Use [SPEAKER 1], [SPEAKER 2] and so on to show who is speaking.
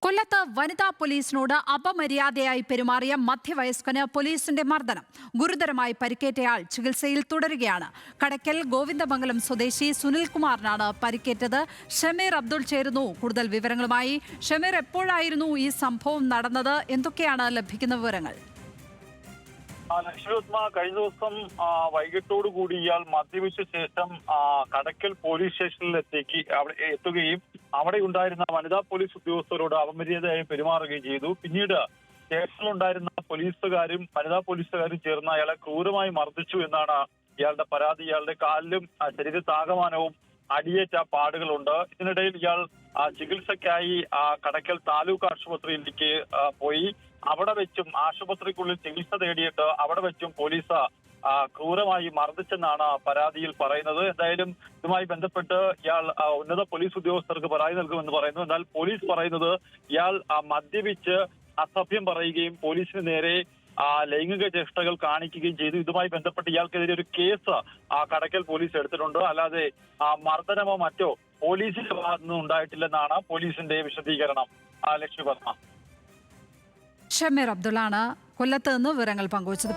[SPEAKER 1] കൊല്ലത്ത് വനിതാ പോലീസിനോട് അപമര്യാദയായി പെരുമാറിയ മധ്യവയസ്കന് പോലീസിന്റെ മർദ്ദനം. ഗുരുതരമായി പരിക്കേറ്റയാൾ ചികിത്സയിൽ തുടരുകയാണ്. കടയ്ക്കൽ ഗോവിന്ദമംഗലം സ്വദേശി സുനിൽകുമാറിനാണ് പരിക്കേറ്റത്. ഷമീർ അബ്ദുൾ ചേരുന്നു കൂടുതൽ വിവരങ്ങളുമായി. ഷമീർ, എപ്പോഴായിരുന്നു ഈ സംഭവം നടന്നത്? എന്തൊക്കെയാണ് ലഭിക്കുന്ന വിവരങ്ങൾ?
[SPEAKER 2] ലക്ഷ്മിത്മ, കഴിഞ്ഞ ദിവസം വൈകിട്ടോടുകൂടി ഇയാൾ മദ്യപിച്ച ശേഷം കടയ്ക്കൽ പോലീസ് സ്റ്റേഷനിൽ എത്തുകയും അവിടെ ഉണ്ടായിരുന്ന വനിതാ പോലീസ് ഉദ്യോഗസ്ഥരോട് അപമര്യാദയായി പെരുമാറുകയും ചെയ്തു. പിന്നീട് സ്റ്റേഷനിലുണ്ടായിരുന്ന പോലീസുകാരും വനിതാ പോലീസുകാരും ചേർന്ന് അയാളെ ക്രൂരമായി മർദ്ദിച്ചു എന്നാണ് ഇയാളുടെ പരാതി. ഇയാളുടെ കാലിലും ശരീരത്താകമാനവും അടിയേറ്റ പാടുകളുണ്ട്. ഇതിനിടയിൽ ഇയാൾ ചികിത്സയ്ക്കായി കടയ്ക്കൽ താലൂക്ക് ആശുപത്രിയിലേക്ക് പോയി. അവിടെ വെച്ചും ആശുപത്രിക്കുള്ളിൽ ചികിത്സ തേടിയിട്ട് അവിടെ വെച്ചും പോലീസ് ക്രൂരമായി മർദ്ദിച്ചെന്നാണ് പരാതിയിൽ പറയുന്നത്. എന്തായാലും ഇതുമായി ബന്ധപ്പെട്ട് ഇയാൾ ഉന്നത പോലീസ് ഉദ്യോഗസ്ഥർക്ക് പരാതി നൽകുമെന്ന് പറയുന്നു. എന്നാൽ പോലീസ് പറയുന്നത് ഇയാൾ മദ്യപിച്ച് അസഭ്യം പറയുകയും പോലീസിന് നേരെ ലൈംഗിക ചേഷ്ടകൾ കാണിക്കുകയും ചെയ്തു. ഇതുമായി ബന്ധപ്പെട്ട് ഇയാൾക്കെതിരെ ഒരു കേസ് കടയ്ക്കൽ പോലീസ് എടുത്തിട്ടുണ്ട്. അല്ലാതെ മർദ്ദനമോ മറ്റോ പോലീസിന്റെ ഭാഗത്തു നിന്നും ഉണ്ടായിട്ടില്ലെന്നാണ് പോലീസിന്റെ വിശദീകരണം. ലക്ഷ്മി വർമ്മ.
[SPEAKER 1] ഷമീർ അബ്ദുള്ളാണ് കൊല്ലത്ത് നിന്ന് വിവരങ്ങൾ പങ്കുവച്ചത്.